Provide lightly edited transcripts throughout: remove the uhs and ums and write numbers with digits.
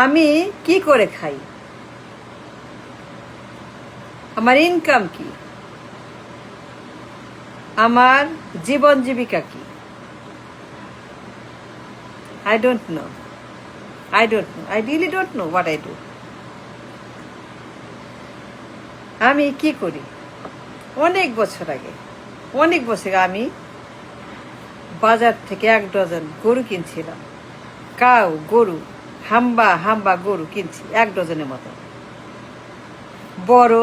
আমি কি করে খাই, আমার ইনকাম কি, আমার জীবন জীবিকা কি? I don't know. I really don't know what I do. আমি কি করি? অনেক বছর আগে আমি বাজার থেকে 1 ডজন গরু কিনছিলাম। গরু হাম্বা গরু কিনছি 1 ডজনের মতো। বড়,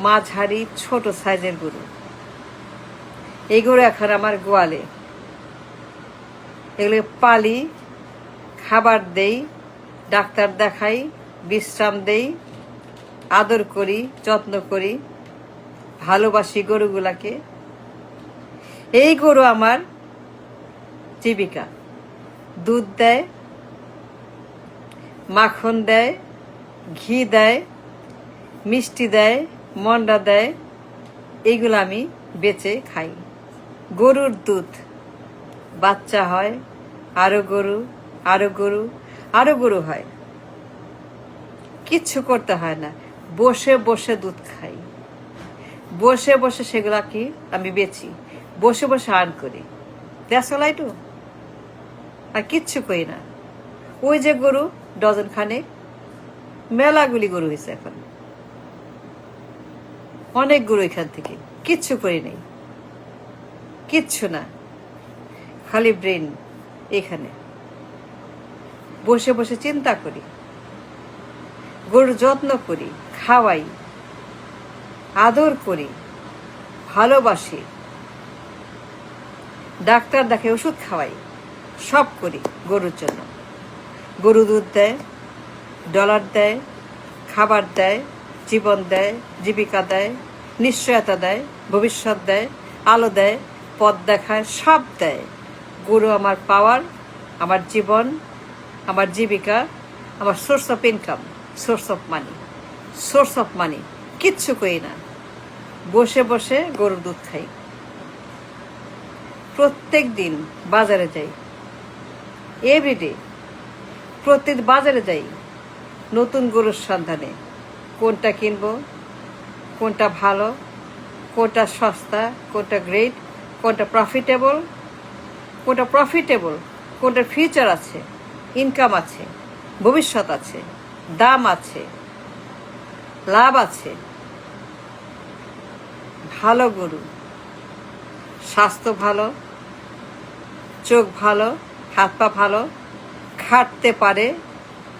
মাঝারি, ছোট সাইজের গরু। এই গরু এখন আমার গোয়ালে। এগুলো পালি, খাবার দেই, ডাক্তার দেখাই, বিশ্রাম দেই, আদর করি, যত্ন করি, ভালোবাসি গরুগুলাকে। এই গরু আমার জীবিকা। দুধ দেয়, মাখন দেয়, ঘি দেয়, মিষ্টি দেয়, মন্ডা দেয়। এইগুলো আমি বেচে খাই। গরুর দুধ, বাচ্চা হয়, আরো গরু হয়। কিচ্ছু করতে হয় না, বসে বসে দুধ খাই, বসে বসে সেগুলা কি আমি বেচি, বসে বসে আর্ন করি। That's all I do. আর কিচ্ছু করি না। ওই যে গরু ডজন খানেক, মেলাগুলি গরু হয়েছে এখন, অনেক গরু এখান থেকে। কিচ্ছু করি নেই, কিচ্ছু না, খালি ব্রেন। এখানে বসে বসে চিন্তা করি, গরুর যত্ন করি, খাওয়াই, আদর করি, ভালোবাসি, ডাক্তার দেখে, ওষুধ খাওয়াই, সব করি গরুর জন্য। গরু দুধ দেয়, ডলার দেয়, খাবার দেয়, জীবন দেয়, জীবিকা দেয়, নিশ্চয়তা দেয়, ভবিষ্যৎ দেয়, আলো দেয়, পথ দেখায়, সব দেয়। গরু আমার পাওয়ার, আমার জীবন, আমার জীবিকা, আমার source of income, source of money. কিচ্ছু করি না, বসে বসে গরুর দুধ খাই। প্রত্যেক দিন বাজারে যাই, এভরিডে প্রত্যেক বাজারে যাই নতুন গরুর সন্ধানে। কোনটা কিনবো, কোনটা ভালো, কোনটা সস্তা, কোনটা গ্রেট, কোনটা প্রফিটেবল, কোনটার ফিউচার আছে, ইনকাম আছে, ভবিষ্যৎ আছে, দাম আছে, লাভ আছে। ভালো গরু, স্বাস্থ্য ভালো, চোখ ভালো, হাত পা ভালো, খাটতে পারে,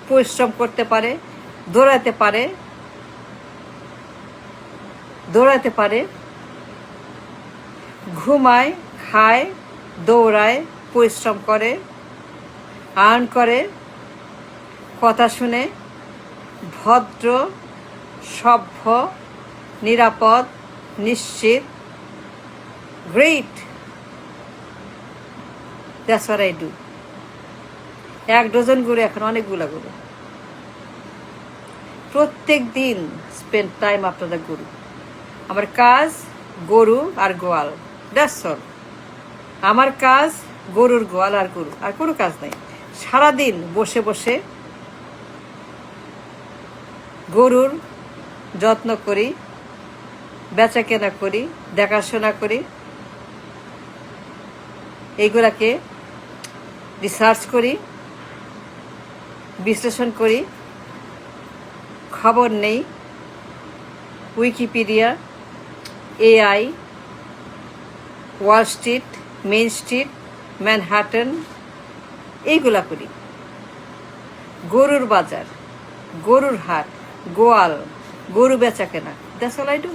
পরিশ্রম করতে পারে, দৌড়াতে পারে, ঘুমায়, খায়, দৌড়ায়, পরিশ্রম করে, আর্ন করে, কথা শুনে, ভদ্র, সভ্য, নিরাপদ, নিশ্চিত, great. That's what I do. 1 dozen গরু এখন অনেকগুলো গরু। প্রত্যেক দিন স্পেন্ড টাইম আফটার দ্য গরু। আমার কাজ গরু আর গোয়াল, দ্যাটস অল। আমার কাজ গরুর গোয়াল আর গরু, আর কোনো কাজ নাই। সারাদিন বসে বসে গরুর যত্ন করি, বেচা কেনা করি, দেখাশোনা করি, এইগুলাকে রিসার্চ করি, বিশ্লেষণ করি, খবর নেই, Wikipedia, AI, Wall Street, main street, Manhattan, এইগুলা করি। গরুর বাজার, গরুর হাট, গোয়াল, গরু বেচা কেনা, দ্যাটস অল আই ডু।